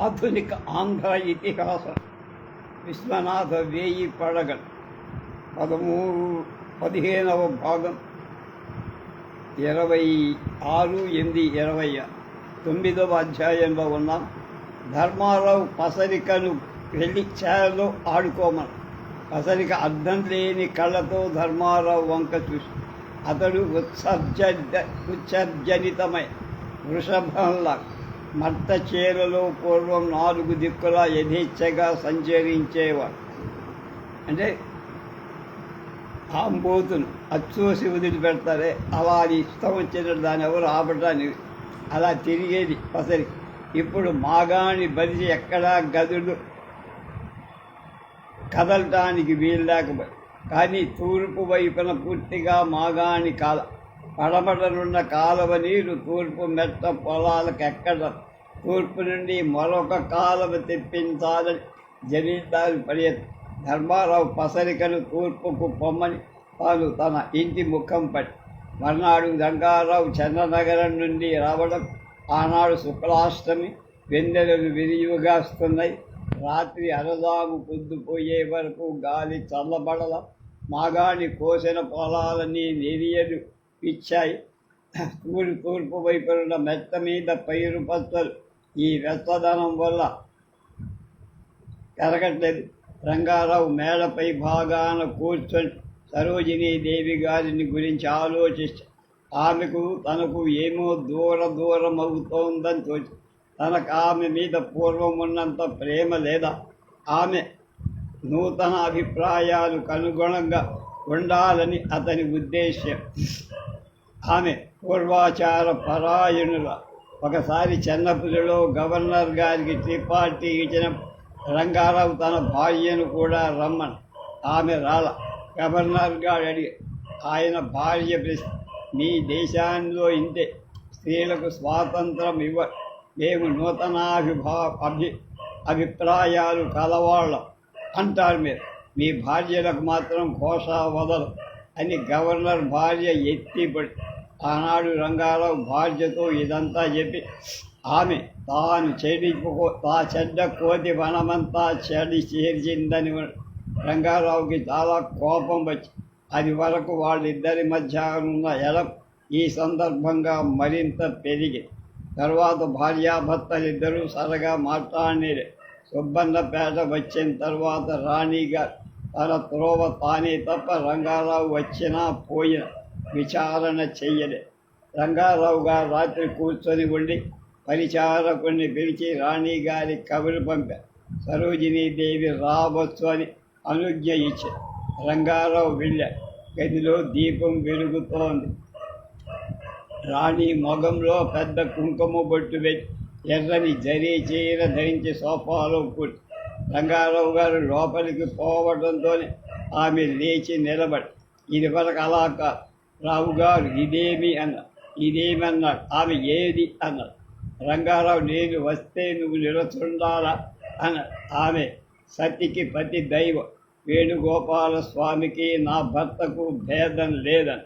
ఆధునిక ఆంధ్ర ఇతిహాసం విశ్వనాథ వేయి పడగలు 15వ భాగం 26/8/20 అధ్యాయంలో ఉన్నాం. ధర్మారావు పసరికను వెళ్ళి చేరలో ఆడుకోమని. పసరిక అర్థం లేని కళ్ళతో ధర్మారావు వంక చూసి అతడు ఉత్సర్జనితమై వృషభంలా మర్త చీరలో పూర్వం 4 దిక్కులా యథేచ్ఛగా సంచరించేవాడు. అంటే ఆంబోతును అచ్చోసి వదిలిపెడతారే, అలా అది ఇష్టం వచ్చినట్టు దాన్ని ఎవరు ఆపటానికి అలా తిరిగేది పసరి. ఇప్పుడు మాగాణి బలిసి ఎక్కడా గదులు కదలటానికి వీలు లేకపోయి, కానీ తూర్పు వైపున పూర్తిగా మాగాణి పడమటనున్న కాలువ నీరు తూర్పు మెట్ట పొలాలకు ఎక్కడం, తూర్పు నుండి మరొక కాలువ తెప్పించాలని జమీందారు ప్రయత్నం. ధర్మారావు పసరికను తూర్పుకు పొమ్మని తాను తన ఇంటి ముఖం పడి మర్నాడు రంగారావు చంద్రనగరం నుండి రావడం. ఆనాడు శుక్లాష్టమి, వెన్నెలలు విరియుగాస్తున్నాయి. రాత్రి అరదాము పొద్దుపోయే వరకు గాలి చల్లబడల. మాగాణి కోసిన పొలాలన్నీ నెరియలు ఇచ్చాయి. తూర్పు వైపున మెత్త మీద పైరు పచ్చలు ఈ వెచ్చదనం వల్ల కరగట్లేదు. రంగారావు మేడపై భాగాన కూర్చొని సరోజినీదేవి గారిని గురించి ఆలోచిస్తే ఆమెకు తనకు ఏమో దూరం అవుతోందని తోచి, తనకు ఆమె మీద పూర్వం ఉన్నంత ప్రేమ లేదా? ఆమె నూతన అభిప్రాయాలకు అనుగుణంగా ఉండాలని అతని ఉద్దేశ్యం. ఆమె పూర్వాచార పరాయణుల. ఒకసారి చెన్నపురిలో గవర్నర్ గారికి త్రిపాఠి ఇచ్చిన రంగారావు తన భార్యను కూడా రమ్మని. ఆమె రాల. గవర్నర్ గారు అడిగి ఆయన భార్య ప్రశ్న, మీ దేశాల్లో ఇంతే, స్త్రీలకు స్వాతంత్రం ఇవ్వరు, మేము అభిప్రాయాలు కలవాళ్ళం అంటారు మీరు, మీ భార్యలకు మాత్రం ఘోష వదలు అని గవర్నర్ భార్య ఎత్తిపడి. ఆనాడు రంగారావు భార్యతో ఇదంతా చెప్పి ఆమె తాను చెడ్డ కోతి వనమంతా చేర్చిందని రంగారావుకి చాలా కోపం వచ్చి, అది వరకు వాళ్ళిద్దరి మధ్య ఉన్న ఎడం ఈ సందర్భంగా మరింత పెరిగి. తర్వాత భార్యాభర్తలిద్దరూ సరగా మాట్లాడినారు. సుబ్బన్నపేట వచ్చిన తర్వాత రాణిగా తన త్రోవ తానే తప్ప రంగారావు వచ్చినా పోయిన విచారణ చెయ్యలే. రంగారావు గారు రాత్రి కూర్చొని ఉండి పరిచారకుడిని పిలిచి రాణిగారి కబురు పంపారు. సరోజినీదేవి రావచ్చు అని అనుజ్ఞ ఇచ్చారు. రంగారావు వెళ్ళాడు. గదిలో దీపం వెలుగుతోంది. రాణి మొగంలో పెద్ద కుంకుమ బొట్టు పెట్టి ఎర్రని జరీ చీర ధరించి సోఫాలో కూర్చు. రంగారావు గారు లోపలికి పోవడంతో ఆమె లేచి నిలబడి, ఇది వరకు అలా కాదు రావు గారు, ఇదేమన్నాడు. ఆమె ఏది అన్నాడు. రంగారావు, నేను వస్తే నువ్వు నిలచుండాలా అన్నాడు. ఆమె సతికి పతి దైవం, వేణుగోపాల స్వామికి నా భర్తకు భేదం లేదని.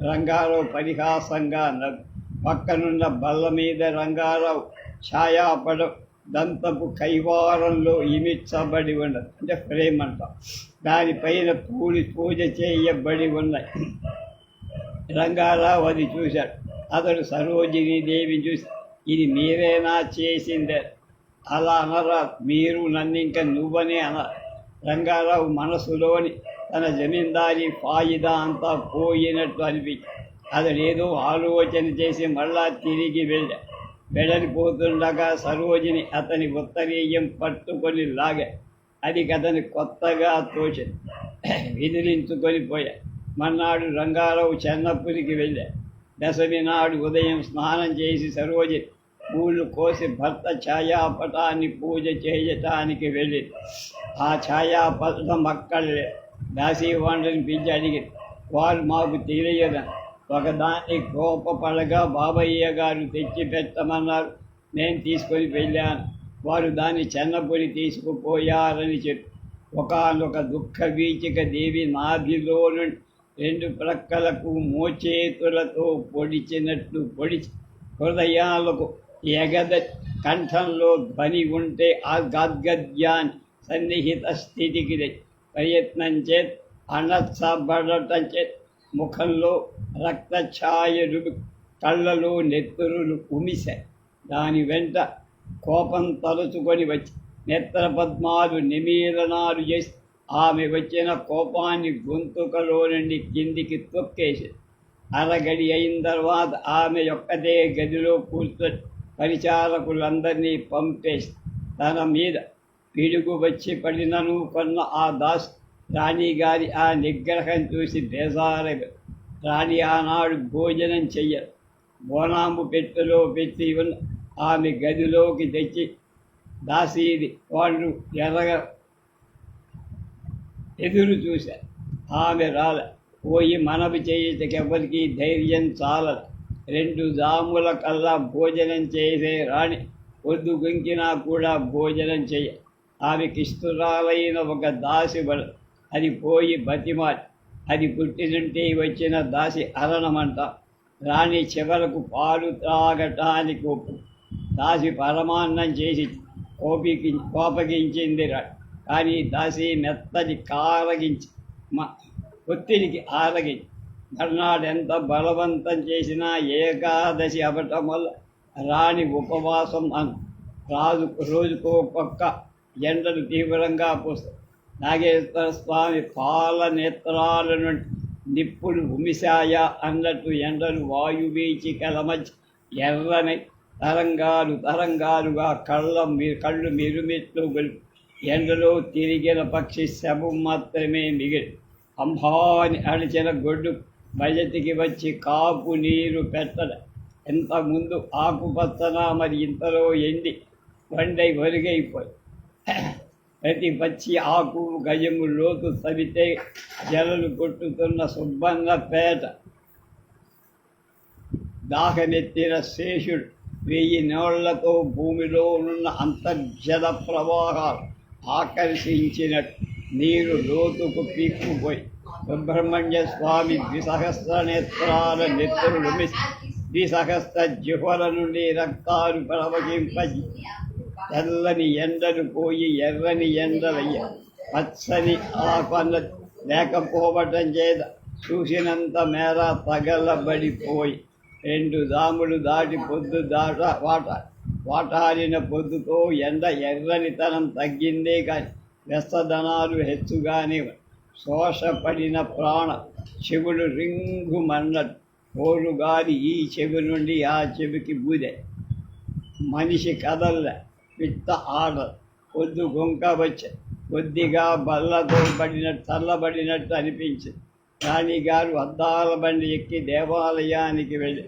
రంగారావు పరిహాసంగా నవ్వు. పక్కనున్న బల్ల మీద రంగారావు ఛాయాపడం దంతపు కైవారంలో ఇమిడ్చబడి ఉన్నది, అంటే ఫ్రేమ్ అంట. దానిపైన పూజ చేయబడి ఉన్నాయి. రంగారావు అది చూశాడు. అతడు సరోజినీదేవి చూసి, ఇది మీరేనా చేసిందే? అలా అనరా, మీరు నన్ను ఇంకా నువ్వనే అన్నారు. రంగారావు మనసులోని తన జమీందారీ ఫాయిదా అంతా పోయినట్టు అనిపించి అతడేదో ఆలోచన చేసి మళ్ళా తిరిగి వెళ్ళిపోతుండగా సరోజిని అతని ఉత్తరీయం పట్టుకొని లాగా. అది అతని కొత్తగా తోచింది. విదిలించుకొని పోయా. మర్నాడు రంగారావు చెన్నపురికి వెళ్ళా. దశమి నాడు ఉదయం స్నానం చేసి సరోజిని పూలు కోసి భర్త ఛాయాపటాన్ని పూజ చేయటానికి వెళ్ళింది. ఆ ఛాయాపటం అక్కడే దాసీవాండ్రని పిలిచి అడిగింది. వారు మాకు తెలియదని. ఒకదాన్ని కోపపడగా బాబయ్య గారు తెచ్చి పెట్టమన్నారు. నేను తీసుకొని వెళ్ళాను. వారు దాన్ని చెన్నపురి తీసుకుపోయారని చెప్పి ఒకానొక దుఃఖ వీచిక దేవి నాభిలో నుండి 2 ప్రక్కలకు మోచేతులతో పొడిచినట్లు పొడిచి హృదయాలకు ఎగద కంఠంలో ధ్వని ఉంటే ఆ గద్గద్యాన్ని సన్నిహిత స్థితికి ప్రయత్నం చేత్ అనర్చబడటం చేత్ ముఖంలో రక్తఛాయలు, కళ్ళలో నెత్తురులు ఉమిశాయి. దాని వెంట కోపం తలుచుకొని వచ్చి నేత్రపద్మాలు నిమీలనాలు చేసి ఆమె వచ్చిన కోపాన్ని గొంతుకలో నుండి కిందికి తొక్కేసి అరగడి అయిన తర్వాత ఆమె ఒక్కటే గదిలో కూర్చొని పరిచారకులందరినీ పంపేసి తన మీద పిడుగు వచ్చి పడినను కొన్న ఆ దాస్ రాణిగారి ఆ నిగ్రహం చూసి బేజారగా రాణి ఆనాడు భోజనం చెయ్యరు. బోనాంబు పెట్టెలో పెట్టి ఉన్న ఆమె గదిలోకి తెచ్చి దాసీది వాళ్ళు ఎదురు చూశారు. ఆమె రాల పోయి మనవి చేయటకెవరికి ధైర్యం చాలదు. 2 జాముల కల్లా భోజనం చేసే రాణి పొద్దు గుంకినా కూడా భోజనం చెయ్య. ఆమెకిష్టురాలైన ఒక దాసి బల అది పోయి బతిమాలి. అది పుట్టినంటే వచ్చిన దాసి అరణమంట. రాణి చివరకు పాలు త్రాగటానికి ఒప్పు. దాసి పరమాన్నం చేసి కోపగించింది. కానీ దాసి మెత్తని కారగించి ఒత్తిడికి ఆరగించి మర్నాడు ఎంత బలవంతం చేసినా ఏకాదశి అవ్వటం వల్ల రాణి ఉపవాసం రోజుకోకొక్క ఎండలు తీవ్రంగా పోస్తాయి. నాగేశ్వర స్వామి పాల నేత్రాల నుండి నిప్పులు ఉమిశాయా అన్నట్టు ఎండలు వాయువీచికల మధ్య ఎర్రని తరంగాలుగా కళ్ళు మిరుమిట్లు గొలిపి ఎండలో తిరిగిన పక్షి శవం మాత్రమే మిగిలి అంబాని అడిచిన గొడ్డు బయటికి వచ్చి కాపు నీరు పెట్టడం. ఇంతకుముందు ఆకుపచ్చన మరి ఇంతలో ఎండి వండై ఒరిగైపోయి ప్రతి పచ్చి ఆకు గజము లోతు తవితే జలలు కొట్టుతున్న సుబ్బన్నపేట దాహమెత్తిన శేషుడు 1000 నోళ్లతో భూమిలో ఉన్న అంతర్జల ప్రవాహాలు ఆకర్షించినట్టు నీరు లోతుకు పీక్కుపోయి సుబ్రహ్మణ్య స్వామి ద్విసహస్ర నేత్రాల నెత్తురులు ద్విసహస్ర జిహ్వల నుండి రక్తాలు ప్రవహింపజి తెల్లని ఎండలు పోయి ఎర్రని ఎండలయ్య. పచ్చని ఆపన్న లేకపోవటం చేత చూసినంత మేర తగలబడిపోయి 2 జాములు దాటి పొద్దు వాటారిన పొద్దుతో ఎండ ఎర్రనితనం తగ్గిందే కానీ వ్యస్తధనాలు హెచ్చుగానే శోషపడిన ప్రాణ చెవులు రింగుమన్నట్టు పోరుగాలి ఈ చెవి నుండి ఆ చెవికి బూదే. మనిషి కదల్ల పిత్త ఆడలు పొద్దు గుంక వచ్చే కొద్దిగా బల్లతో చల్లబడినట్టు అనిపించింది. రాణిగారు అద్దాల బండి ఎక్కి దేవాలయానికి వెళ్ళి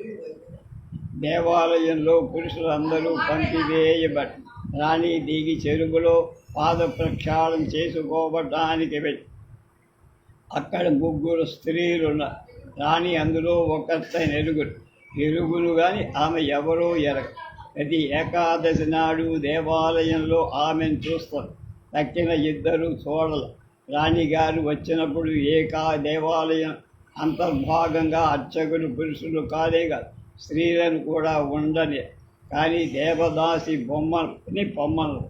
దేవాలయంలో పురుషులందరూ పంపివేయబడి రాణి దిగి చెరువులో పాద ప్రక్షాళన చేసుకోవటానికి వెళ్ళి అక్కడ 3 స్త్రీలున్నారు. రాణి అందులో ఒకరితైన ఎరుగులు కానీ ఆమె ఎవరో ఎరగ. ప్రతి ఏకాదశి నాడు దేవాలయంలో ఆమెను చూస్తారు. తక్కిన 2 చూడలు. రాణిగారు వచ్చినప్పుడు దేవాలయం అంతర్భాగంగా అర్చకులు పురుషులు కాదే కాదు స్త్రీలను కూడా ఉండని. కానీ దేవదాసి పొమ్మను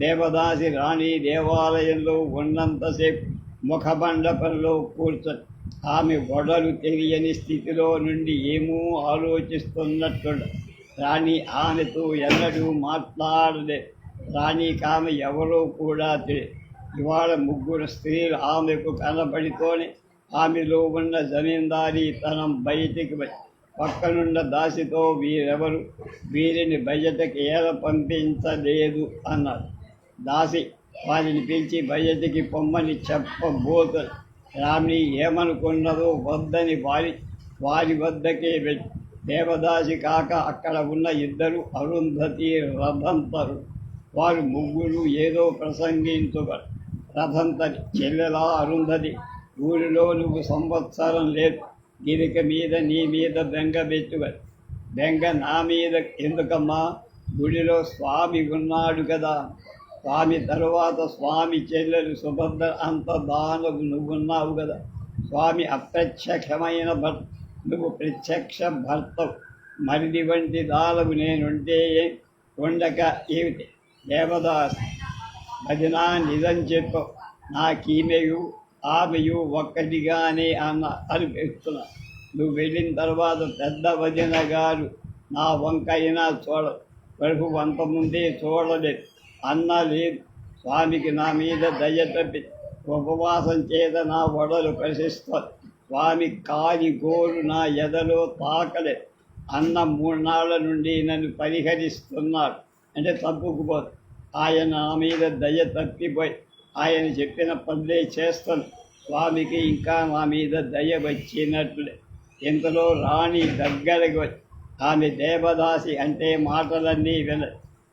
దేవదాసి రాణి దేవాలయంలో ఉన్నంతసేపు ముఖమండపంలో కూర్చొని ఆమె గొడవలు తెలియని స్థితిలో నుండి ఏమో ఆలోచిస్తున్నట్టు. రాణి ఆమెతో ఎన్నడూ మాట్లాడలే. రాణికి ఆమె ఎవరో కూడా తెలియదు. ఇవాళ 3 స్త్రీలు ఆమెకు కనబడితోనే ఆమెలో ఉన్న జమీందారీతనం బయటికి పక్కనున్న దాసితో వీరెవరు వీరిని బయటకి ఏల పంపించలేదు అన్నారు. దాసి వారిని పిలిచి బయటికి పొమ్మని చెప్పబోతుంది. రాణి ఏమనుకున్నదో వద్దని వారి వద్దకే వెళ్ళి దేవదాసి కాక అక్కడ ఉన్న 2 అరుంధతి రథంతరు. వారు 3 ఏదో ప్రసంగించుతారు. రథంతరి చెల్లెలా అరుంధతి, ఊరిలో నువ్వు సంవత్సరం లేదు. గిరిక మీద నీ మీద బెంగ పెట్టుకొని బెంగ నా మీద ఎందుకమ్మా? గుడిలో స్వామి ఉన్నాడు కదా. స్వామి తరువాత స్వామి చెల్లెలు సుభద్ర అంత దానవు నువ్వున్నావు కదా. స్వామి అప్రత్యక్షమైన భర్త, నువ్వు ప్రత్యక్ష భర్తవు. మరిది వంటి దానవు నేనుంటే ఉండక ఏమిటి దేవదాస్ భజనా నిజం చెప్పు నాకీమెయు ఆమెయు ఒక్కటిగానే అన్న అనిపిస్తున్నా నువ్వు వెళ్ళిన తర్వాత పెద్ద వదిన గారు నా వంకైనా ప్రభు అంతముందే చూడలేదు అన్న లేదు స్వామికి నా మీద దయ తప్పి ఉపవాసం చేత నా ఒడలు ప్రశిస్తారు స్వామి కాని గోరు నా ఎదలో తాకలే అన్న 3 నాళ్ల నుండి నన్ను పరిహరిస్తున్నాడు అంటే తప్పుకుపోదు ఆయన నా మీద దయ తప్పిపోయి ఆయన చెప్పిన పనులే చేస్తాను స్వామికి ఇంకా నా మీద దయ వచ్చినట్లే ఇంతలో రాణి దగ్గరకు వచ్చి ఆమె దేవదాసి అంటే మాటలన్నీ విన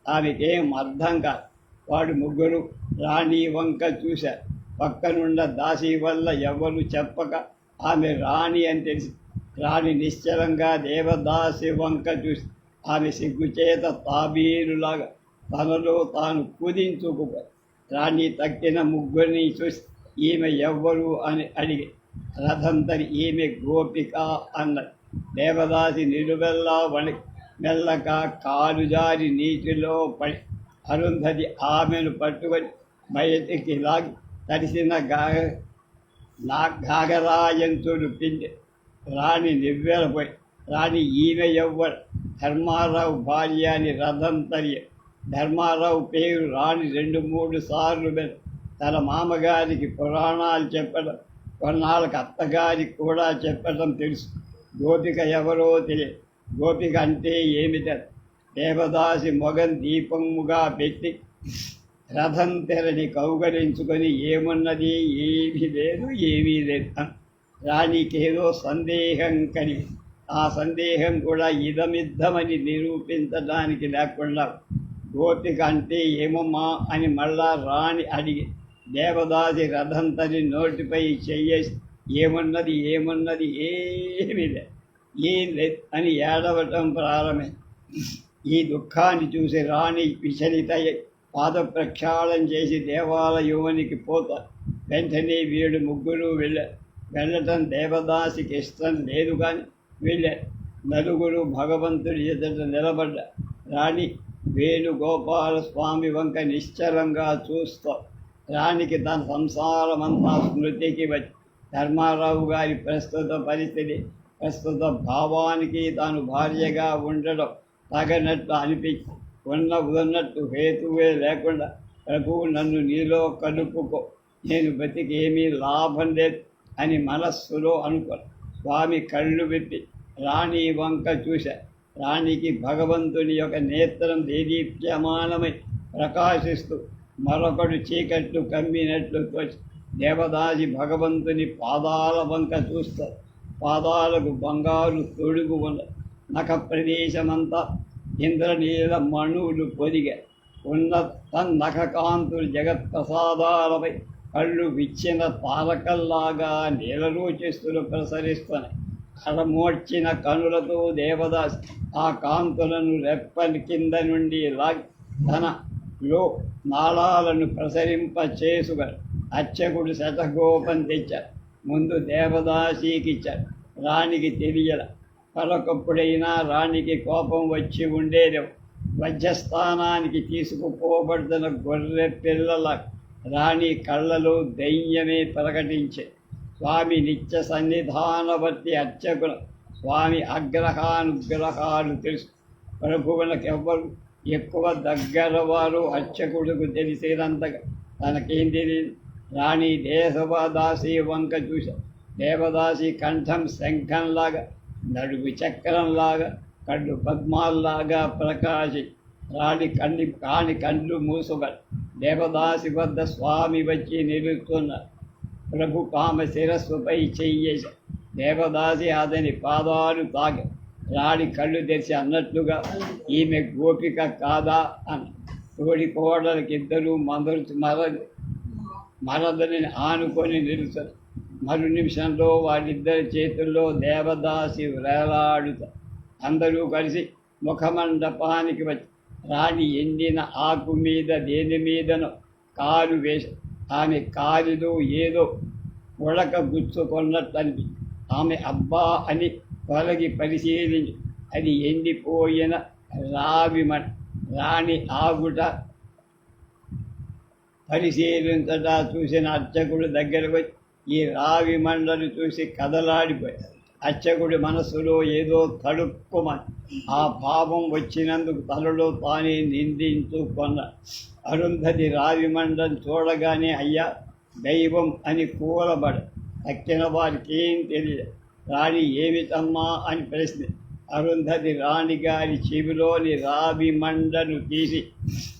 ఆమెకేం అర్థం కాదు వాడు ముగ్గురు రాణి వంక చూశారు పక్కనున్న దాసి వల్ల ఎవరు చెప్పక ఆమె రాణి అని తెలిసి రాణి నిశ్చలంగా దేవదాసి వంక చూసి ఆమె సిగ్గుచేత తాబీరులాగా తనలో తాను కుదించుకుపోయి రాణి తక్కిన ముగ్గురిని చూసి ఈమె ఎవ్వరు అని అడిగి రథంతరి ఈమె గోపిక అన్నది దేవదాసి నిలువెల్లా వణికి మెల్లక కాలు జారి నీటిలో పడి అరుంధతి ఆమెను పట్టుకొని బయటికి లాగి తడిసిన గాగరాయంతుడు పిండి రాణి నివ్వెరపోయి రాణి ఈమె ఎవ్వరు ధర్మారావు భార్య అని రథం తరి ధర్మారావు పేరు రాణి 2-3 సార్లు తన మామగారికి పురాణాలు చెప్పడం కొన్నాళ్ళకి అత్తగారికి కూడా చెప్పడం తెలుసు గోపిక ఎవరో తెలియదు గోపిక అంటే ఏమిట దేవదాసి మొగం దీపముగా పెట్టి రథం తెరని కౌగలించుకొని ఏమున్నది ఏమీ లేదు రాణికేదో సందేహం కలిగి ఆ సందేహం కూడా ఇదమిద్దమని నిరూపించడానికి లేకుండా గోపిక అంటే ఏమమ్మా అని మళ్ళా రాణి అడిగి దేవదాసి రథం తని నోటిపై చెయ్యేసి ఏమన్నది ఏమీ లేదు ఏం లేదు అని ఏడవటం ప్రారంభమే ఈ దుఃఖాన్ని చూసి రాణి విచలితయ్యి పాద ప్రక్షాళన చేసి దేవాలయానికి పోతారు వెంటనే వీడు ముగ్గురు వెళ్ళటం దేవదాసికి ఇష్టం లేదు కానీ వెళ్ళారు నలుగురు భగవంతుడి ఎదుట నిలబడ్డ రాణి వేణుగోపాల స్వామి వంక నిశ్చలంగా చూస్తూ రాణికి తన సంసారమంతా స్మృతికి వచ్చి ధర్మారావు గారి ప్రస్తుత పరిస్థితి ప్రస్తుత భావానికి తాను భార్యగా ఉండడం తగనట్టు అనిపించి ఉన్నట్టు హేతువే లేకుండా ప్రభువు నన్ను నీలో కలుపుకో నేను బతికేమీ లాభం లేదు అని మనస్సులో అనుకో స్వామి కళ్ళు విప్పి రాణి వంక చూశారు రాణికి భగవంతుని యొక్క నేత్రం దేదీప్యమానమై ప్రకాశిస్తూ మరొకడు చీకట్లు కమ్మినట్లు తోచి దేవదాసి భగవంతుని పాదాల వంక చూస్తారు పాదాలకు బంగారు తొడుగు ఉన్న నఖ ప్రదేశమంతా ఇంద్రనీల మణువులు పొదిగా ఉన్న తన్నఖకాంతులు జగత్ప్రసాదాలపై కళ్ళు విచ్చిన తారకల్లాగా నీలలోచిస్తులు ప్రసరిస్తున్నాయి కడమోడ్చిన కనులతో దేవదాసి ఆ కాంతులను రెప్పని కింద నుండి లాగి తనలో నాళాలను ప్రసరింప చేసుగా అర్చకుడు శతగోపం తెచ్చాడు ముందు దేవదాసికి ఇచ్చాడు రాణికి తెలియల పరొకప్పుడైనా రాణికి కోపం వచ్చి ఉండేది వజ్రస్థానానికి తీసుకుపోబడుతున్న గొర్రె పిల్లల రాణి కళ్ళలో దైన్యమే ప్రకటించే స్వామి నిత్య సన్నిధానవర్తి అర్చకుల స్వామి అగ్రహానుగ్రహాలు తెలుసు ప్రభువులకెవ్వరు ఎక్కువ దగ్గర వారు అర్చకుడికి తెలిసినంతగా తనకేం తెలియదు రాణి దేవదాసి వంక చూశా దేవదాసి కంఠం శంఖంలాగా నడుగు చక్రంలాగా కళ్ళు పద్మాల్లాగా ప్రకాశి కాని కళ్ళు మూసుగా దేవదాసి వద్ద స్వామి వచ్చి నిలుస్తున్న ప్రభు కామ శిరస్సుపై చెయ్యేశ దేవదాసి అతని పాదాలు తాగి రాణి కళ్ళు తెరిచి అన్నట్లుగా ఈమె గోపిక కాదా అన్న తోడి కోడలకి ఇద్దరు మరదని ఆనుకొని నిలుస్తారు మరు నిమిషంలో వాళ్ళిద్దరి చేతుల్లో దేవదాసి వేలాడుతా అందరూ కలిసి ముఖమండపానికి వచ్చి రాణి ఎండిన ఆకు మీద దేని మీదనో కాలు వేసి ఆమె కాలిలో ఏదో ఉడక గుచ్చుకున్నట్టు అనిపి ఆమె అబ్బా అని తొలగి పరిశీలించి అది ఎండిపోయిన రాణి ఆగుట పరిశీలించట చూసిన అర్చకుడు దగ్గరకు వచ్చి ఈ రావి మండను చూసి కదలాడిపోయాడు. అర్చకుడి మనస్సులో ఏదో తడుక్కుమని ఆ భావం వచ్చినందుకు తనలో తానే నిందించుకొన్న. అరుంధతి రావి మండను చూడగానే అయ్యా దైవం అని కూలబడ. తక్కిన వారికి ఏం తెలియదు. రాణి ఏమిటమ్మా అని ప్రశ్న. అరుంధతి రాణిగారి చెవిలోని రావి మండను తీసి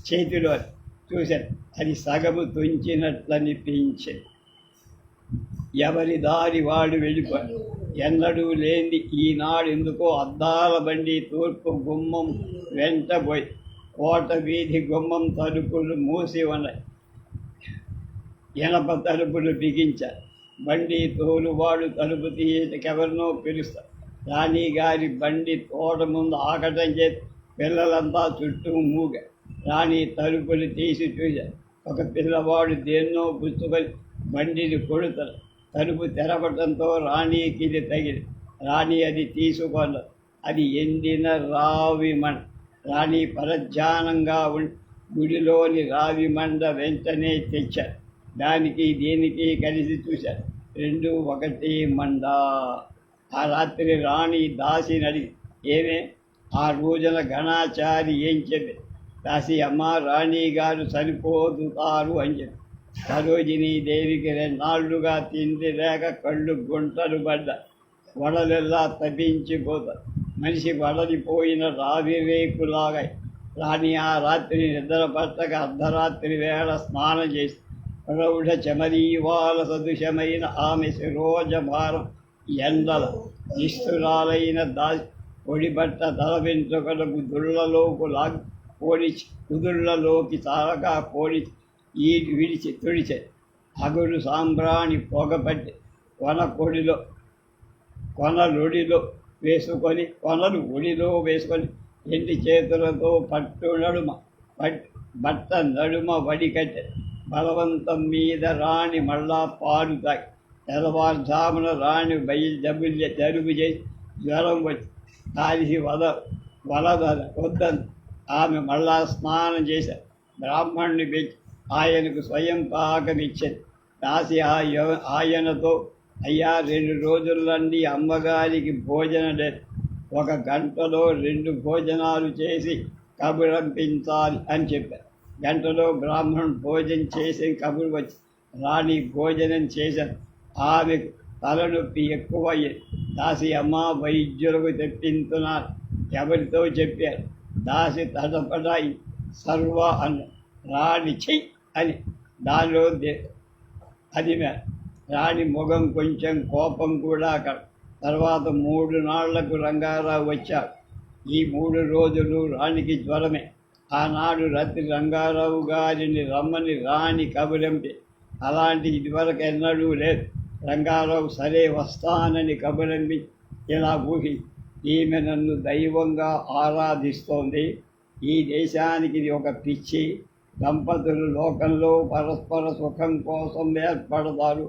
చేతిలో చూశాను. అది సగము తుంచినట్లనిపించింది. ఎవరి దారి వాడు వెళ్ళిపోయాడు. ఎన్నడూ లేని ఈనాడు ఎందుకో అద్దాల బండి తూర్పు గుమ్మం వెంటపోయి కోట వీధి గుమ్మం తలుపులు మూసి ఉన్నాయి. ఎనప తలుపులు బిగించారు. బండి తోలువాడు తలుపు తీయటకెవరినో పిలుస్తారు. రాణిగారి బండి తోట ముందు ఆకటం చేసి పిల్లలంతా చుట్టూ మూగ. రాణి తలుపులు తీసి చూశారు. ఒక పిల్లవాడు దేన్నో పుచ్చుకొని బండిని కొడుతారు. తలుపు తెరవటంతో రాణికి ఇది తగిలి. రాణి అది తీసుకున్నది. అది ఎండిన రావి మండ. రాణి పరధ్యానంగా గుడిలోని రావి మండ వెంటనే తెచ్చారు. దానికి దీనికి కలిసి చూశారు. రెండు ఒకటి మండ. ఆ రాత్రి రాణి దాసిని అడిగి ఏమే ఆ రోజున గణాచారి ఏం చెప్పి. దాసి అమ్మ రాణి గారు చనిపోతుతారు అని చెప్పి. సరోజినీ దేవికి 2 నాళ్లుగా తిండి లేక కళ్ళు గుంటలు పడ్డ. వడలెల్లా తప్పించిపోతారు. మనిషి వడలిపోయిన రావి రేకులాగా. రాణి ఆ రాత్రి నిద్ర పట్టక అర్ధరాత్రి వేళ స్నానం చేసి ప్రౌఢ చమరీవాల సదృశమైన ఆమె శిరోజ భారం ఎండల నిష్ఠురాలైన దాసి పొడిబట్ట తల వెంట్రుకలకు దుళ్లలోకి లాగి పోడిచి కుదుళ్లలోకి తారగా పోడిచి విడిచి తుడిచే. అగురు సాంబ్రాణి పొగపట్టి కొనలు ఒడిలో వేసుకొని ఎండి చేతులతో బట్ట నడుమ వడికట్టె. బలవంతం మీద రాణి మళ్ళా పాలు తాగి తెల్లవారుజామున రాణి జరుగు చేసి జ్వరం వచ్చి కాలిసి వద్దని ఆమె మళ్ళా స్నానం చేశారు. బ్రాహ్మణుని పెంచి ఆయనకు స్వయం పాకమిచ్చింది. దాసి ఆయనతో అయ్యా 2 రోజులండి అమ్మగారికి భోజనం లేదు. 1 గంటలో 2 భోజనాలు చేసి కబురంపించాలి అని చెప్పారు. గంటలో బ్రాహ్మణుడు భోజనం చేసి కబురు వచ్చి రాణి భోజనం చేశారు. ఆమెకు తలనొప్పి ఎక్కువయ్యేది. దాసి అమ్మ వైద్యులకు తెప్పించున్నారు. ఎవరితో చెప్పారు. దాసి తటపటాయి సర్వ అన్న. రాణి చెయ్యి అని దానిలో అది రాణి ముఖం కొంచెం కోపం కూడా అక్కడ. తర్వాత 3 నాళ్లకు రంగారావు వచ్చాడు. ఈ 3 రోజులు రాణికి జ్వరమే. ఆనాడు రాత్రి రంగారావు గారిని రమ్మని రాణి కబురంపి. అలాంటి ఇదివరకు ఎన్నడూ లేదు. రంగారావు సరే వస్తానని కబురంపి ఇలా ఊహి ఈమె నన్ను దైవంగా ఆరాధిస్తోంది. ఈ దేశానికి ఇది ఒక పిచ్చి. దంపతులు లోకంలో పరస్పర సుఖం కోసం ఏర్పడతారు.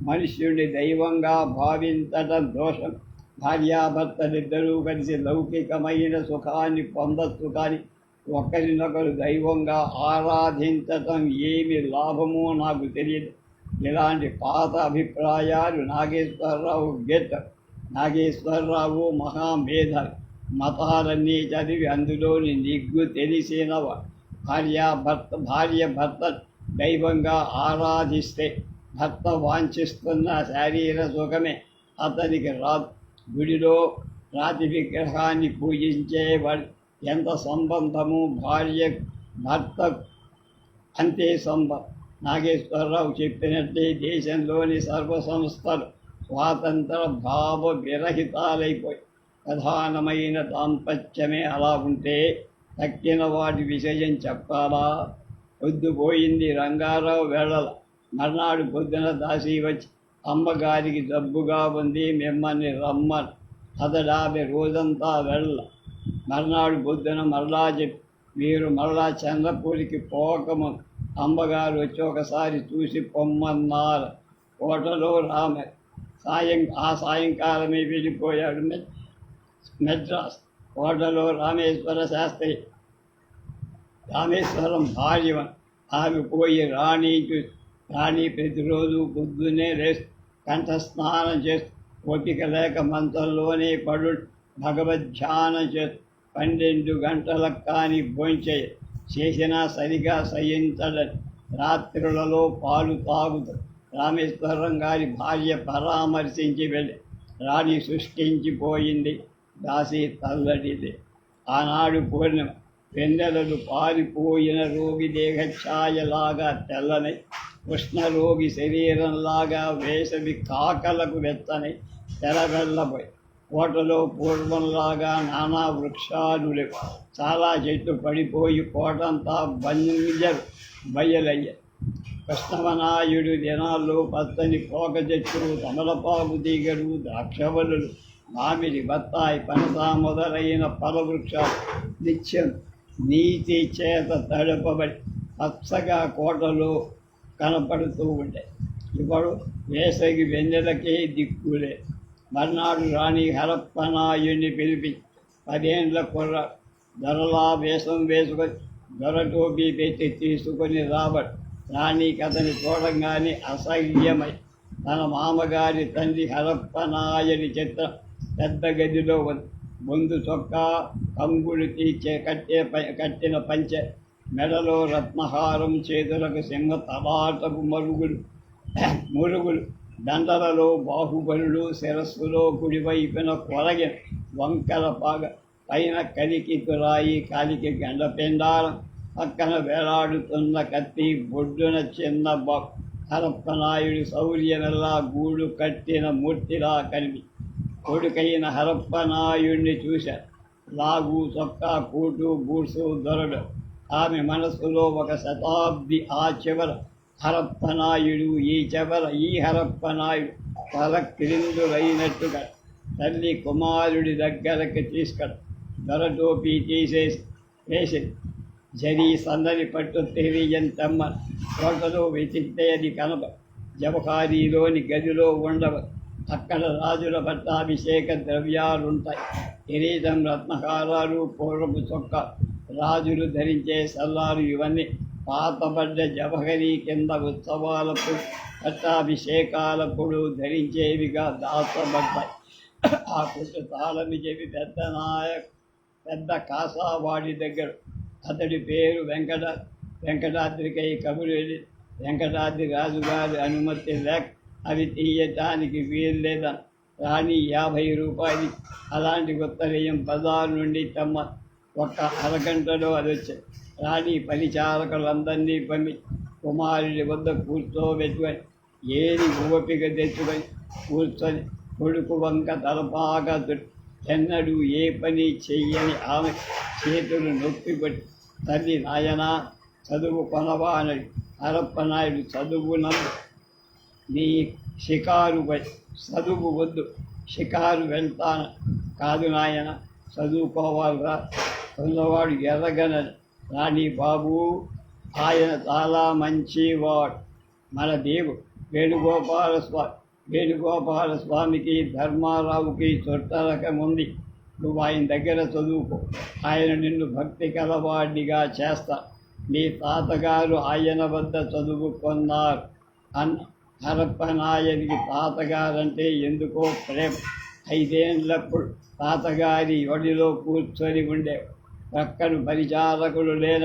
మనుష్యుడిని దైవంగా భావించటం దోషం. భార్యాభర్తలిద్దరూ కలిసి లౌకికమైన సుఖాన్ని పొందొచ్చు, కానీ ఒకరినొకరు దైవంగా ఆరాధించటం ఏమి లాభమో నాకు తెలియదు. ఇలాంటి పాత అభిప్రాయాలు నాగేశ్వరరావు మహామేధావి. మతాలన్నీ చదివి అందులోని నిగ్గు తెలిసినవా. భార్య భర్త దైవంగా ఆరాధిస్తే భర్త వాంఛిస్తున్న శారీర సుఖమే అతనికి రాదు. గుడిలో రాతి విగ్రహాన్ని పూజించేవాడు ఎంత సంబంధము భార్య భర్త అంతే సంబంధం. నాగేశ్వరరావు చెప్పినట్టే దేశంలోని సర్వ సంస్థలు స్వాతంత్ర భావ విరహితాలైపోయి ప్రధానమైన దాంపత్యమే అలా ఉంటే తక్కిన వాటి విషయం చెప్పాలా? పొద్దుపోయింది. రంగారావు వెళ్ళల. మర్నాడు పొద్దున దాసి వచ్చి అమ్మగారికి జబ్బుగా ఉంది, మిమ్మల్ని రమ్మని. అతడు ఆమె రోజంతా వెళ్ళ. మర్నాడు పొద్దున మరలా చెప్పి మీరు మరలా చంద్రపూరికి పోకము అమ్మగారు వచ్చి ఒకసారి చూసి పొమ్మన్నారు. కోటలో సాయంకాలమే వెళ్ళిపోయాడు మెడ్రాస్. కోటలో రామేశ్వర శాస్త్రి రామేశ్వరం భార్య ఆమె పోయి రాణి ప్రతిరోజు పొద్దున్నే కంఠస్నానం చేస్తూ ఓపిక లేక మంచంలోనే పడు భగవద్ధ్యానం చేస్తూ 12 గంటలకు కానీ చేసినా సరిగా సహించడం రాత్రులలో పాలు తాగుతూ రామేశ్వరం గారి భార్య పరామర్శించి వెళ్ళి రాణి శుష్కించిపోయింది, దాసి తల్లడిది. ఆనాడు పూర్ణిమ వెన్నెలలు పారిపోయిన రోగి దేహఛాయలాగా తెల్లనై, కృష్ణరోగి శరీరంలాగా వేసవి కాకలకు వెచ్చనై తెరవెళ్ళబోయి. కోటలో పూర్వంలాగా నానా వృక్షాలు లేవు. చాలా చెట్లు పడిపోయి కోటంతా బంజరు బయలయ్యాయి. కృష్ణవనాయుడు దినాల్లో పచ్చని పోక చెట్లు, తమలపాకు తీగలు, ద్రాక్షవల్లులు, మామిడి, బత్తాయి, పనస మొదలైన ఫలవృక్షాలు నిత్యం నీతి చేత తడపబడి పచ్చగా కోటలో కనపడుతూ ఉంటాయి. ఇప్పుడు వేసవి వెన్నెలకే దిక్కులే. మర్నాడు రాణి హరప్పనాయుడిని పిలిపి 10 ఏళ్ల కుర్ర ధరలా వేషం వేసుకొని దొరటోపీ పెట్టి తీసుకొని రాబడి రాణికి అతని చూడంగానే అసహ్యమై తన మామగారి తండ్రి హరప్పనాయుడి చిత్రం పెద్ద గదిలో బొందు చొక్కా, కంగులు తీర్చే కట్టిన పంచె, మెడలో రత్నహారం, చేతులకు సింహ తలాటపు మురుగులు, దండలలో బాహుబలులు, శిరస్సులో కుడివైపున కొరగిన వంకర పాగ, పైన కలికి తురాయి, కాలికి గండపెండారం, పక్కన వేలాడుతున్న కత్తి, బొడ్డున చిన్న హరప్పనాయుడు శౌర్యమెల్లా గూడు కట్టిన మూర్తిలా కలిపి కొడుకైన హరప్పనాయుడిని చూశారు. లాగు, చొక్కా, కూటు, బూట్సు దొరడు. ఆమె మనస్సులో ఒక శతాబ్ది ఆ చివర హరప్పనాయుడు, ఈ హరప్పనాయుడు తల క్రిందులైనట్టుగా తల్లి కుమారుడి దగ్గరకు తీసుకెళ్ళ దొరటోపీ వేసి జరి సందడి పట్టు తెలియంతమ్మ కోటలో వెతికితే అది కనబ. జవహారీలోని గదిలో ఉండవ. అక్కడ రాజుల పట్టాభిషేక ద్రవ్యాలుంటాయి. కిరీటం, రత్నహారాలు, పూర్వపు చొక్క, రాజులు ధరించే సల్లాలు, ఇవన్నీ పాతబడ్డ జవహరీ కింద ఉత్సవాలప్పుడు, పట్టాభిషేకాలప్పుడు ధరించేవిగా దాచబడ్డాయి. ఆ పుట్టు తాళమి చెప్పి పెద్ద కాసావాడి దగ్గర అతడి పేరు వెంకటాద్రికై కబురు వెళ్ళి వెంకటాద్రి రాజుగారి అనుమతి లేక అవి తీయటానికి వీల్లేదని రాణి 50 రూపాయలు అలాంటి ఉత్తరీయం బజారు నుండి తమ్మ. ఒక్క అరగంటలో అది వచ్చాయి. రాణి పరిచారకులందరినీ పంపి కుమారుడి వద్ద కూర్చోబెట్టుకొని ఏది ఓపిక తెచ్చుకొని కూర్చొని కొడుకు వంక తలపాక ఎన్నడూ ఏ పని చెయ్యని ఆమె చేతులు నొప్పిపట్టి తల్లి, నాయన చదువు కొనవానడి. హరప్పనాయుడు, చదువు నమ్ము, నీ షికారుపై చదువు వద్దు, షికారు వెళ్తాను. కాదు నాయన, చదువుకోవాలరా, కొన్నవాడు ఎరగనని. రాణి, బాబు ఆయన చాలా మంచివాడు. మన దేవుడు వేణుగోపాల స్వామికి ధర్మారావుకి చుట్టరకం ఉంది. నువ్వు ఆయన దగ్గర చదువుకో, ఆయన నిన్ను భక్తి కలవాడిగా చేస్తా. నీ తాతగారు ఆయన వద్ద చదువుకున్నారు అన్న. హరప్పనాయుడికి తాతగారంటే ఎందుకో ప్రేమ. 5 ఏళ్ళప్పుడు తాతగారి ఒడిలో కూర్చొని ఉండేవాడు. పక్కన పరిచారకులు లేన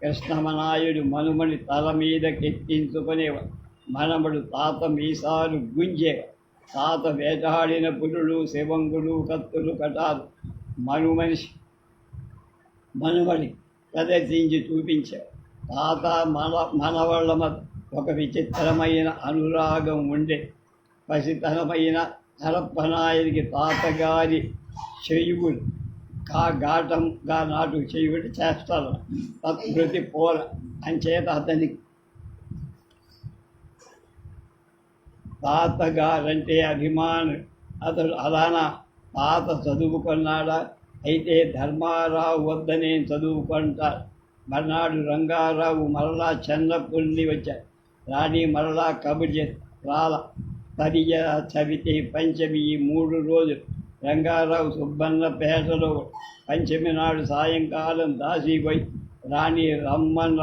కృష్ణమనాయుడు మనుమని తల మీదకెక్కించుకునేవాడు. మనమడు తాత మీసాలు గుంజేవాడు. తాత వేటాడిన పులులు, శివంగులు, కత్తులు, కటాలు మనుమని ప్రదర్శించి చూపించాడు. తాత మనవాళ్ళ మధ్య ఒక విచిత్రమైన అనురాగం ఉండే. పసితనమైన హరప్పనాయుడికి తాతగారి చెయ్యులు ఘాటంగా నాటు చెయ్యుడు చేస్తారు. ప్రకృతి పోల అంచేత అతనికి తాతగారంటే అభిమానం. అతడు అలానా తాత చదువుకున్నాడా? అయితే ధర్మారావు వద్ద నేను చదువుకుంటాను. మర్నాడు రంగారావు మరలా చెన్నపుల్లి వచ్చాడు. రాణి మరలా కబురు చేసి రాల. తదియ చవితి, పంచమి, ఈ 3 రోజులు రంగారావు సుబ్బన్నపేటలో పంచమి నాడు సాయంకాలం దాసిపోయి రాణి రమ్మన్న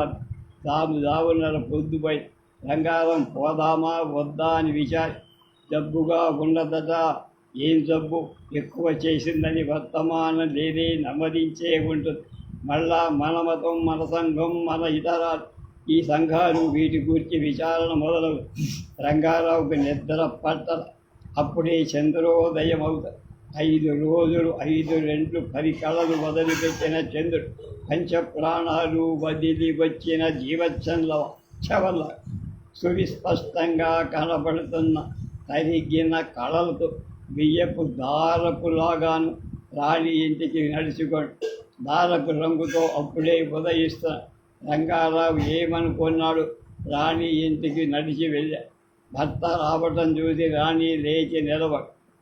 దావున్నర పొద్దుపోయి రంగారం పోదామా వద్దా అని విచారి జబ్బుగా ఉన్నదట. ఏం జబ్బు ఎక్కువ చేసిందని వర్తమానం లేదే నమ్మదించే ఉంటుంది. మళ్ళా మన మతం, మన సంఘం, మన ఇతరాలు, ఈ సంఘాలు వీటి గురించి విచారణ మొదలవు. రంగారావుకి నిద్ర పట్టల. అప్పుడే చంద్రోదయం అవుతుంది. 5 రోజులు 5 రెంట్లు 10 కళలు వదిలిపెట్టిన చంద్రుడు పంచప్రాణాలు వదిలి వచ్చిన జీవచ్చవల్ల సువిస్పష్టంగా కనబడుతున్న తరిగిన కళలతో బియ్యపు దారపులాగాను రాణి ఇంటికి నడుచుకోండి. దారపు రంగుతో అప్పుడే ఉదయిస్తున్న రంగారావు ఏమనుకున్నాడు? రాణి ఇంటికి నడిచి వెళ్ళా. భర్త రావటం చూసి రాణి లేచి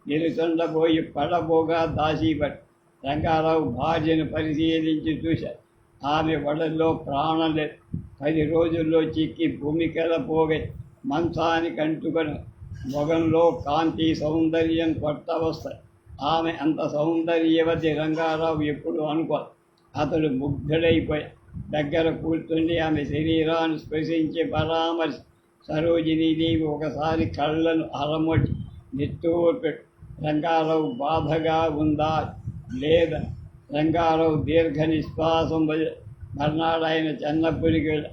నిలుచుండబోయి పడబోగా దాచిపడి రంగారావు భార్యను పరిశీలించి చూశాడు. ఆమె వడల్లో ప్రాణం లేదు. 10 రోజుల్లో చిక్కి భూమికెల పోగై మంచానికి అంటుకొని మొగంలో కాంతి సౌందర్యం కొత్త వస్తాయి. ఆమె అంత సౌందర్యవతి రంగారావు ఎప్పుడు అనుకోదు. అతడు ముగ్ధుడైపోయి దగ్గర కూర్చుండి ఆమె శరీరాన్ని స్పృశించి పరామర్శ సరోజినీదేవి ఒకసారి కళ్ళను అరమొట్టి నిట్టూర్పెట్టు. రంగారావు బాధగా ఉందా లేదా? రంగారావు దీర్ఘ నిశ్వాసం మర్నాడైన చెన్నపురికి వెళ్ళ.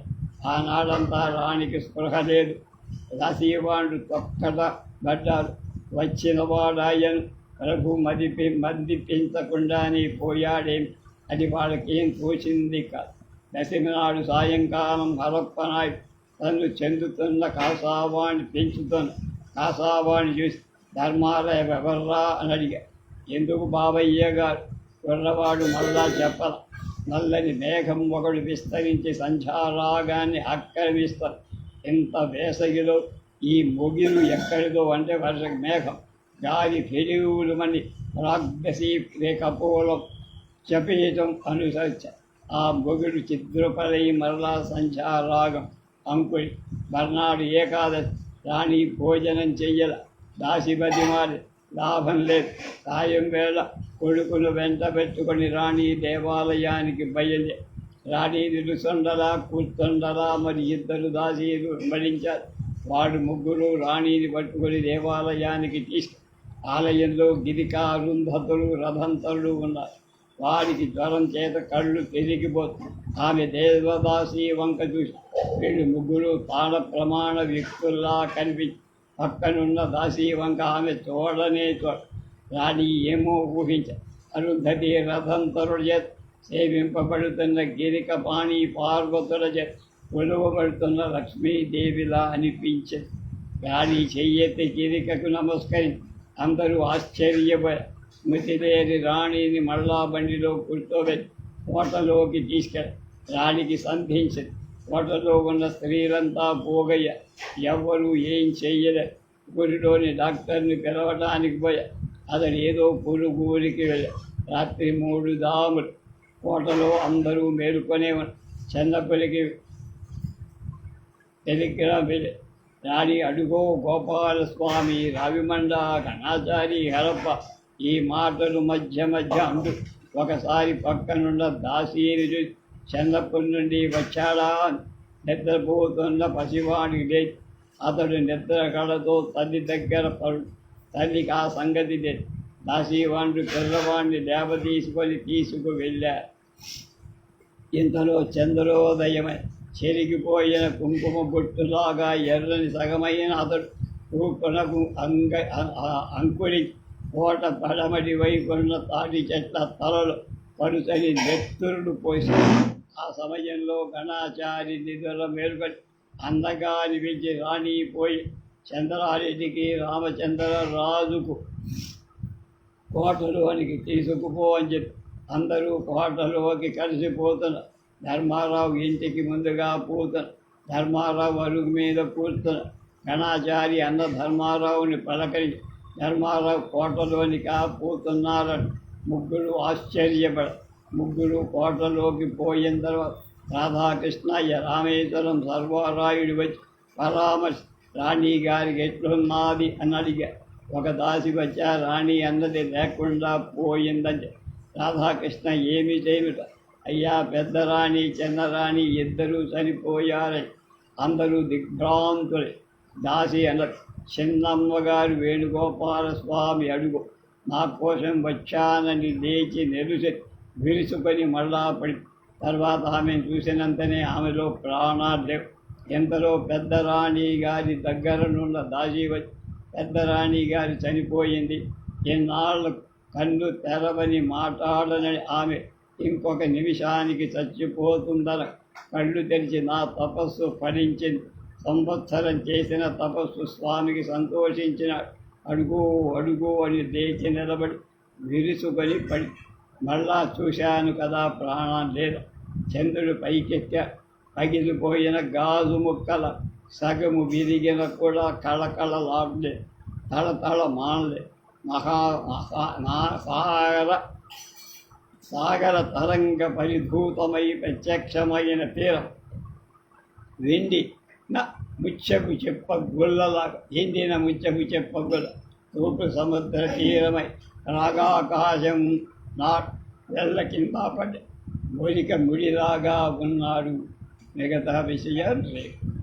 ఆనాడంతా రాణికి స్పృహ లేదు. రసీవాండు తొక్కట పడ్డారు. వచ్చినవాడాయను ప్రభు మదిపించకుండానే పోయాడేమి. అది వాళ్ళకేం తోచింది కాదు. దశమి నాడు సాయంకాలం హరప్పనాయుడు తను చెందుతున్న కాసావాణ్ణి పెంచుతున్న కాసావాణ్ణి చూసి ధర్మాలయ ఎవర్రా అని అడిగా. ఎందుకు బాబయ్య గారు? కుర్రవాడు మళ్ళా చెప్పల. నల్లని మేఘం ఒకడు విస్తరించి సంధ్యారాగాన్ని ఆక్రమిస్తారు. ఇంత వేసవిలో ఈ మొగిలు ఎక్కడిదో అంటే వర్ష మేఘం గాలి ఫెలివులుమని రాగ్దసీ రేకపోలం చపేతం అనుసరించ. ఆ మొగుడు చిద్రపలై మరలా సంధ్యారాగం అంకుడి. మర్నాడు ఏకాదశి. రాణి భోజనం చెయ్యల. దాసిపతి మారి లాభం లేదు. సాయం వేళ కొడుకును వెంట పెట్టుకొని రాణి దేవాలయానికి బయలుదే. రాణి నిలుసొండలా కూర్చొండలా మరి 2 దాసీలు వెంబడించారు. వాడు ముగ్గురు రాణిని పట్టుకొని దేవాలయానికి ఆలయంలో గిరికా అరుంధతులు రథంతరులు ఉన్నారు. వాడికి జ్వరం చేత కళ్ళు తిరిగిపోతుంది. ఆమె దేవదాసి వంక చూసి వీళ్ళు ముగ్గురు తాళ ప్రమాణ వ్యక్తుల్లా కనిపించి పక్కనున్న దాసి వంక ఆమె చూడనే రాణి ఏమో ఊహించ. అరుంధతి రథంతరుల చేత సేవింపబడుతున్న గిరిక పాణి పార్వతుల చేత కొలువబడుతున్న లక్ష్మీదేవిలా అనిపించింది. రాణి చెయ్యెత్తి గిరికకు నమస్కరించి అందరూ ఆశ్చర్యపోయారు. స్మృతిలేని రాణిని మళ్ళా బండిలో కూర్చోబెట్టి కోటలోకి తీసుకెళ్ళి రాణికి సంధించింది. కోటలో ఉన్న స్త్రీలంతా పోగయ్య. ఎవ్వరూ ఏం చెయ్యలేదు. ఊరిలోని డాక్టర్ని పిలవడానికి పోయా. అతడు ఏదో పురుగూరికి వెళ్ళా. రాత్రి 3 దాములు. కోటలో అందరూ మేలుకొనే చిన్నపిల్లకి టెలిగ్రామ్ వెళ్ళి రాణి అడుగో గోపాలస్వామి, రావిమండ, గణాచారి, హరప్ప ఈ మాటలు మధ్య అంటూ ఒకసారి పక్కనున్న దాసీని చూసి చిన్నప్పటి నుండి వచ్చాడా? నిద్రపోతున్న పసివాడికి లేచి అతడు నిద్ర కళతో తల్లి దగ్గర తల్లికి ఆ సంగతి లేదు. దాసీవాణ్ణి పిల్లవాడిని తీసుకువెళ్ళారు. ఇంతలో చంద్రోదయమై చెరిగిపోయిన కుంకుమ బొట్టులాగా ఎర్రని సగమైన అతడు కూకునకు అంకుడి కోట పడమటి వైపున్న తాటి చెట్ల తలలో పరుసని నెత్తురుడు పోసి ఆ సమయంలో గణాచారి నిధుల మేలుకొని అందగా అనిపించి రాణిపోయి చంద్రారెడ్డికి రామచంద్రరాజుకు కోటలోనికి తీసుకుపో అని చెప్పి అందరూ కోటలోకి కలిసిపోతున్న ధర్మారావు ఇంటికి ముందుగా పోతున్న ధర్మారావు అరుగు మీద కూర్చున్న గణాచారి అన్న ధర్మారావుని పలకరించి ధర్మారావు కోటలోనికి పోతున్నారని ముగ్గురు ఆశ్చర్యపడ. ముగ్గురు కోటలోకి పోయిన తర్వాత రాధాకృష్ణయ్య రామేశ్వరం సర్వారాయుడు వచ్చి పరామర్శ రాణి గారికి ఎట్లున్నది అని అడిగారు. ఒక దాసి వచ్చా రాణి అన్నది లేకుండా పోయిందని. రాధాకృష్ణ ఏమి చేయమిట. అయ్యా పెద్దరాణి చిన్నరాణి ఇద్దరూ చనిపోయారని అందరూ దిగ్భ్రాంతులే. దాసి అన్నది, చిన్నమ్మగారు వేణుగోపాల స్వామి అడుగు నా కోసం వచ్చానని లేచి నెలుసి విరుచుకొని మళ్ళా పడి. తర్వాత ఆమెను చూసినంతనే ఆమెలో ప్రాణాలు. ఎంతలో పెద్దరాణి గారి దగ్గరనున్న దాసి వచ్చి, పెద్దరాణి గారి చనిపోయింది, ఎన్నాళ్ళు కన్ను తెరవని మాట్లాడనని ఆమె ఇంకొక నిమిషానికి చచ్చిపోతుందన కళ్ళు తెరిచి నా తపస్సు ఫలించింది. సంవత్సరం చేసిన తపస్సు స్వామికి సంతోషించిన. అడుగు అడుగు అని లేచి నిలబడి విరుసుకొని పడి. మళ్ళా చూశాను కదా ప్రాణం లేదు. చంద్రుడు పైకెక్క పగిలిపోయిన గాజు ముక్కల సగము విరిగిన కూడా కళకళలాడలే, తళతళ మానలే. సాగర తరంగ పరిధూతమై ప్రత్యక్షమైన తీరం వెండి ముచ్చపు చెప్ప గుల్లలాగా ఎండిన ముచ్చపు చెప్ప గుల్ల తూర్పు సముద్ర తీరమై రాగాకాశం నా వెళ్ళ కింద పడ్డ గోలిక ముడిలాగా ఉన్నాడు. మిగతా విషయాలు రేపు.